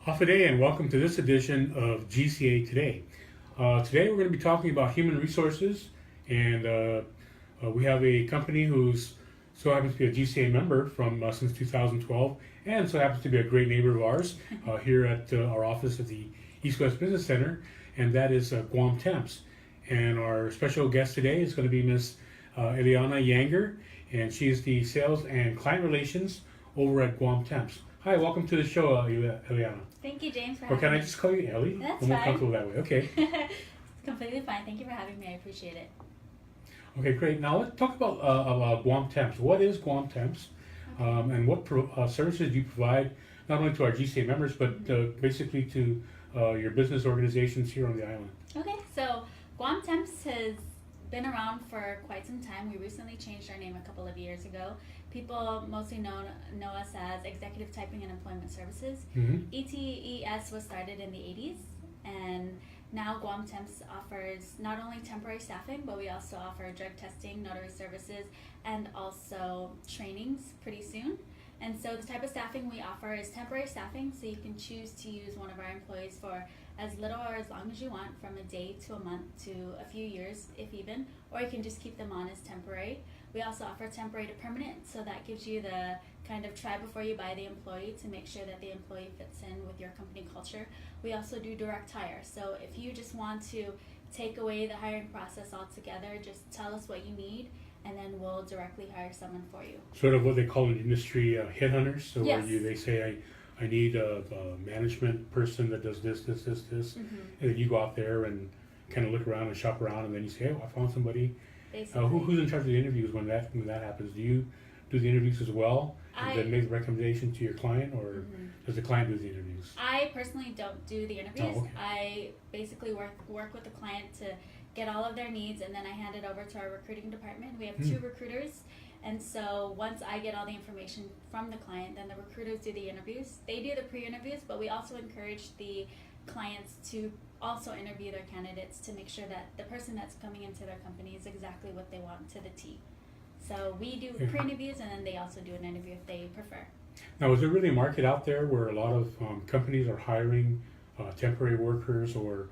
Off a day and welcome to this edition of GCA Today. Today we're going to be talking about human resources, and we have a company who's so happens to be a GCA member from since 2012, and so happens to be a great neighbor of ours here at our office at the East West Business Center, and that is Guam Temps. And our special guest today is going to be Miss Eliana Yanger, and she is the Sales and Client Relations over at Guam Temps. Hi, welcome to the show, Eliana. Thank you, James, for Or having can me. I just call you Ellie? That's I'm more fine. comfortable that way. Okay. It's completely fine. Thank you for having me. I appreciate it. Okay, great. Now let's talk about Guam Temps. What is Guam Temps, and what services do you provide not only to our GCA members but basically to your business organizations here on the island? Okay, so Guam Temps has been around for quite some time. We recently changed our name a couple of years ago. People mostly know us as Executive Typing and Employment Services. Mm-hmm. ETES was started in the 80s, and now Guam Temps offers not only temporary staffing, but we also offer drug testing, notary services, and also trainings pretty soon. And so the type of staffing we offer is temporary staffing, so you can choose to use one of our employees for as little or as long as you want, from a day to a month to a few years, if even, or you can just keep them on as temporary. We also offer temporary to permanent, so that gives you the kind of try before you buy the employee to make sure that the employee fits in with your company culture. We also do direct hire, so if you just want to take away the hiring process altogether, just tell us what you need, and then we'll directly hire someone for you. Sort of what they call in the industry headhunters. So Yes. where they say, I need a management person that does this, Mm-hmm. and then you go out there and kind of look around and shop around, and then you say, oh, I found somebody. Basically. Who's in charge of the interviews when that happens? Do you do the interviews as well, and then make the recommendation to your client, or does the client do the interviews? I personally don't do the interviews. Oh, okay. I basically work with the client to get all of their needs, and then I hand it over to our recruiting department. We have 2 recruiters, and so once I get all the information from the client, then the recruiters do the interviews. They do the pre-interviews, but we also encourage the clients to also interview their candidates to make sure that the person that's coming into their company is exactly what they want to the T. So we do pre-interviews, and then they also do an interview if they prefer. Now, is there really a market out there where a lot of companies are hiring temporary workers, or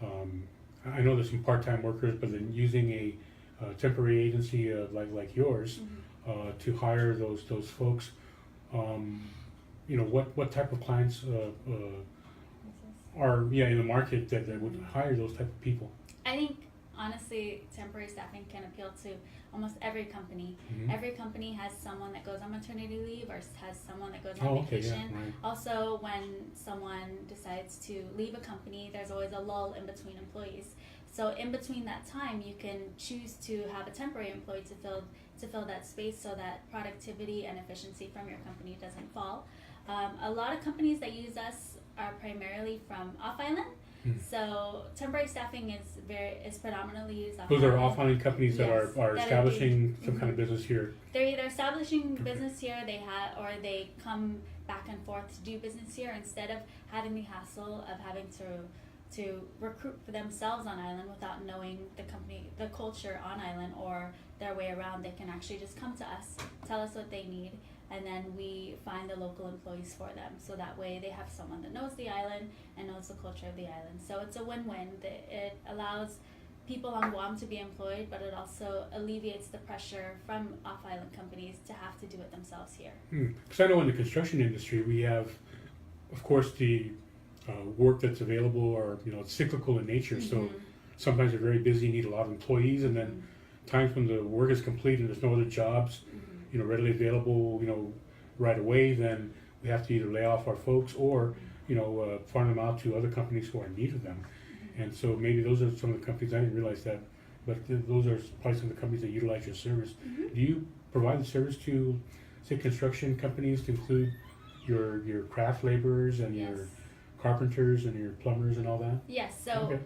I know there's some part-time workers, but then using a temporary agency like yours to hire those folks? What type of clients are in the market that would hire those type of people? I think honestly, temporary staffing can appeal to almost every company. Mm-hmm. Every company has someone that goes on maternity leave or has someone that goes on Oh, okay, vacation. yeah, right. Also, when someone decides to leave a company, there's always a lull in between employees. So in between that time, you can choose to have a temporary employee to fill that space, so that productivity and efficiency from your company doesn't fall. A lot of companies that use us are primarily from off-island. So temporary staffing is predominantly used off-island. Those are off-island companies that Yes, are that establishing some kind of business here. They're either establishing business here, or they come back and forth to do business here, instead of having the hassle of having to recruit for themselves on island without knowing the company, the culture on island, or their way around. They can actually just come to us, tell us what they need, and then we find the local employees for them. So that way they have someone that knows the island and knows the culture of the island. So it's a win-win. It allows people on Guam to be employed, but it also alleviates the pressure from off-island companies to have to do it themselves here. Because I know in the construction industry we have, of course, the work that's available, or it's cyclical in nature. So sometimes they're very busy, need a lot of employees, and then times when the work is complete and there's no other jobs readily available right away, then we have to either lay off our folks or farm them out to other companies who are in need of them. And so maybe those are some of the companies. I didn't realize that, but those are probably some of the companies that utilize your service. Do you provide the service to, say, construction companies, to include your craft laborers and Yes. your carpenters and your plumbers and all that? Yes, so Okay.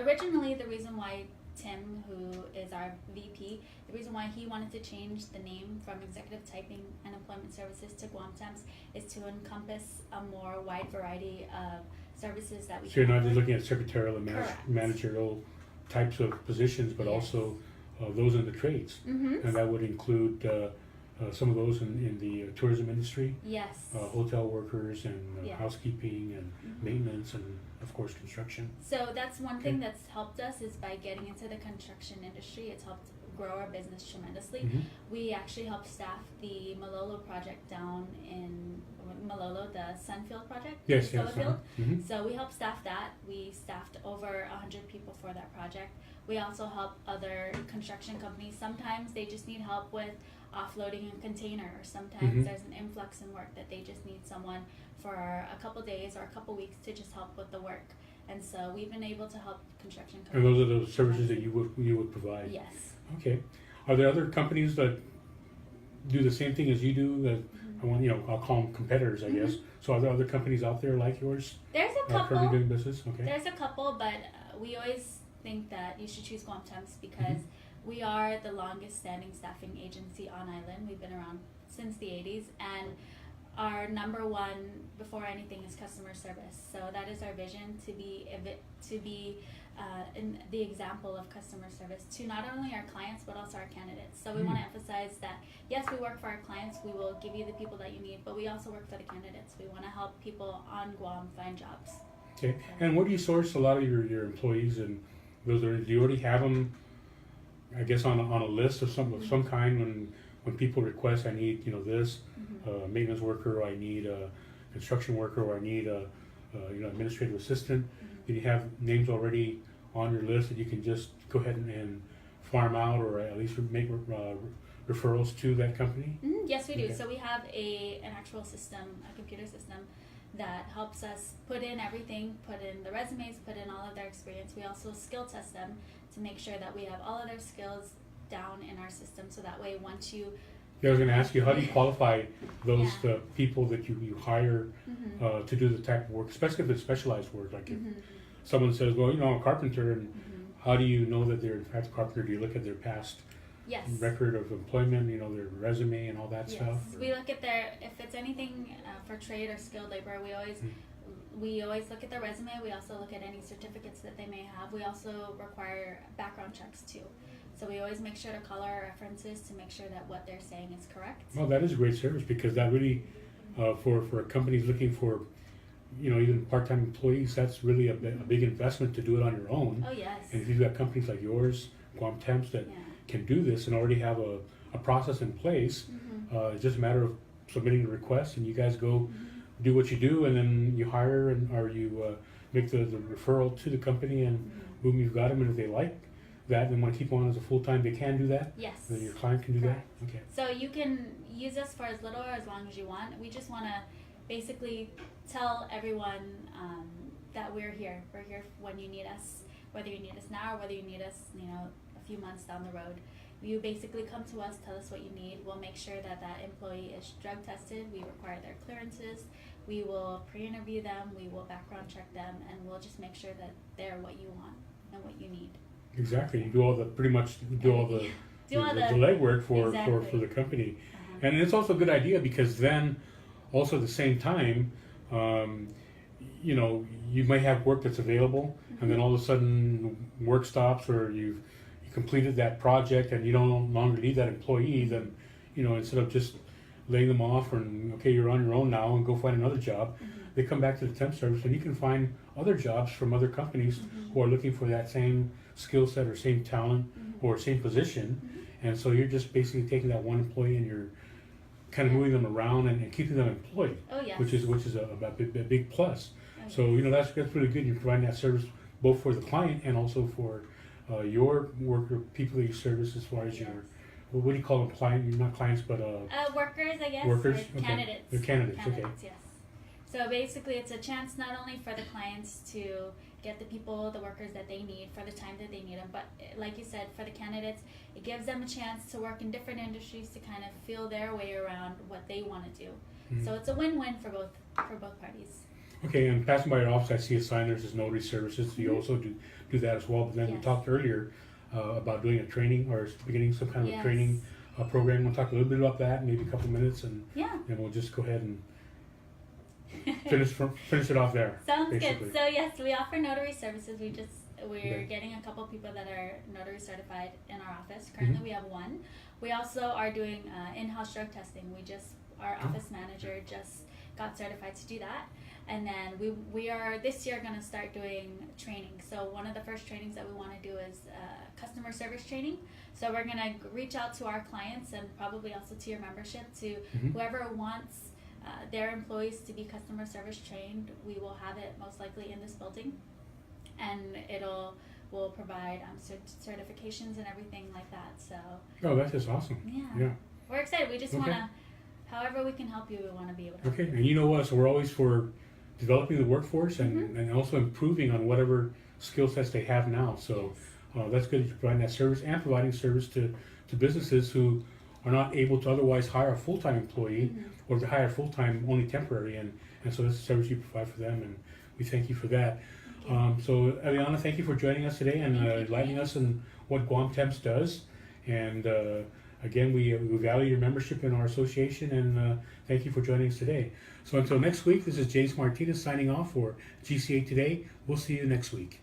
Originally the reason why Tim, who is our VP, the reason why he wanted to change the name from Executive Typing and Employment Services to Guam Temps is to encompass a more wide variety of services that we So you're can not just offer. looking at secretarial and Correct. managerial types of positions, but Yes. also those in the trades. Mhm. And that would include some of those in the tourism industry, Yes. hotel workers and Yeah. housekeeping and maintenance and of course construction. So that's one thing Okay. that's helped us is by getting into the construction industry. It's helped grow our business tremendously. Mhm. We actually helped staff the Malolo project down in Malolo, the Sunfield project. Yes, in yes. Solarfield. Mhm. So we helped staff that. We staffed over 100 people for that project. We also help other construction companies. Sometimes they just need help with offloading a container, or sometimes Mhm. there's an influx in work that they just need someone for a couple days or a couple weeks to just help with the work. And so we've been able to help construction And companies. those are those services that you would provide. Yes. Okay. Are there other companies that do the same thing as you do? That I want, I'll call them competitors, I guess. So are there other companies out there like yours There's a currently couple. doing business? Okay. There's a couple, but we always think that you should choose Guam Temps because we are the longest standing staffing agency on island. We've been around since the 80s, and our number one before anything is customer service. So that is our vision, to be in the example of customer service to not only our clients but also our candidates. So we want to emphasize that yes, we work for our clients, we will give you the people that you need, but we also work for the candidates. We want to help people on Guam find jobs. Okay. And where do you source a lot of your employees? And do you already have them, I guess, on a list of some kind when people request, I need this maintenance worker, or I need a construction worker, or I need a administrative assistant? Do you have names already on your list that you can just go ahead and farm out, or at least make referrals to that company? Yes, we do. Okay. So we have an actual system, a computer system that helps us put in everything, put in the resumes, put in all of their experience. We also skill test them to make sure that we have all of their skills down in our system, so that way once you Yeah, I was going to ask you, how do you qualify those people that you hire to do the type of work, especially if it's specialized work? Like if someone says, well, I'm a carpenter, and how do you know that they're in fact a carpenter? Do you look at their past yes. record of employment, their resume and all that Yes. stuff? We look at if it's anything for trade or skilled labor, we always look at their resume. We also look at any certificates that they may have. We also require background checks too. So we always make sure to call our references to make sure that what they're saying is correct. Well, that is a great service, because that really, for companies looking for, even part-time employees, that's really a big investment to do it on your own. Oh yes. And if you've got companies like yours, Guam Temps, that can do this and already have a process in place, it's just a matter of submitting the request, and you guys go do what you do, and then you hire or you make the referral to the company, and boom, you've got them. And if they like that and want to keep on as a full-time, they can do that? Yes. Then your client can do Correct. that? Okay. So you can use us for as little or as long as you want. We just want to basically tell everyone that we're here. We're here when you need us, whether you need us now or whether you need us, a few months down the road. You basically come to us, tell us what you need. We'll make sure that employee is drug tested. We require their clearances. We will pre-interview them. We will background check them, and we'll just make sure that they're what you want and what you need. Exactly. You do all the legwork for the company. And it's also a good idea, because then also at the same time, you might have work that's available, and then all of a sudden work stops, or you completed that project and you no longer need that employee. Then instead of just laying them off and okay, you're on your own now and go find another job, they come back to the temp service, and you can find other jobs from other companies who are looking for that same skill set or same talent or same position. And so you're just basically taking that one employee and you're kind of moving them around and keeping them employed. Oh yes. Which is a big plus. Oh, So that's really good. You're providing that service both for the client and also for your worker, people that you service, as far as your, what do you call them, client? Not clients, but workers, I guess. workers. Or Okay. candidates. They're candidates. Candidates, yes. So basically, it's a chance not only for the clients to get the people, the workers that they need for the time that they need them, but like you said, for the candidates, it gives them a chance to work in different industries to kind of feel their way around what they want to do. So it's a win-win for both parties. Okay, and passing by your office, I see a sign there says notary services. You also do that as well. But then we talked earlier about doing a training, or beginning some kind of a training program. We'll talk a little bit about that, maybe a couple minutes, and we'll just go ahead and finish it off there. Sounds basically. good. So yes, we offer notary services. We're Okay. getting a couple people that are notary certified in our office. Currently, we have one. We also are doing in-house drug testing. Our office manager just got certified to do that. And then we are this year going to start doing training. So one of the first trainings that we want to do is customer service training. So we're going to reach out to our clients and probably also to your membership, to whoever wants their employees to be customer service trained. We will have it most likely in this building, and we'll provide certifications and everything like that. So Oh, that's just awesome. Yeah. we're excited. We just Okay. want to, however we can help you, we want to be able to help Okay, you. and you know what? So we're always for developing the workforce and also improving on whatever skill sets they have now. So that's good that you're providing that service and providing service to businesses who are not able to otherwise hire a full-time employee or to hire full-time only temporary. And so that's the service you provide for them, and we thank you for that. So Eliana, thank you for joining us today and enlightening us on what Guam Temps does. And again, we value your membership in our association, and thank you for joining us today. So until next week, this is James Martinez signing off for GCA Today. We'll see you next week.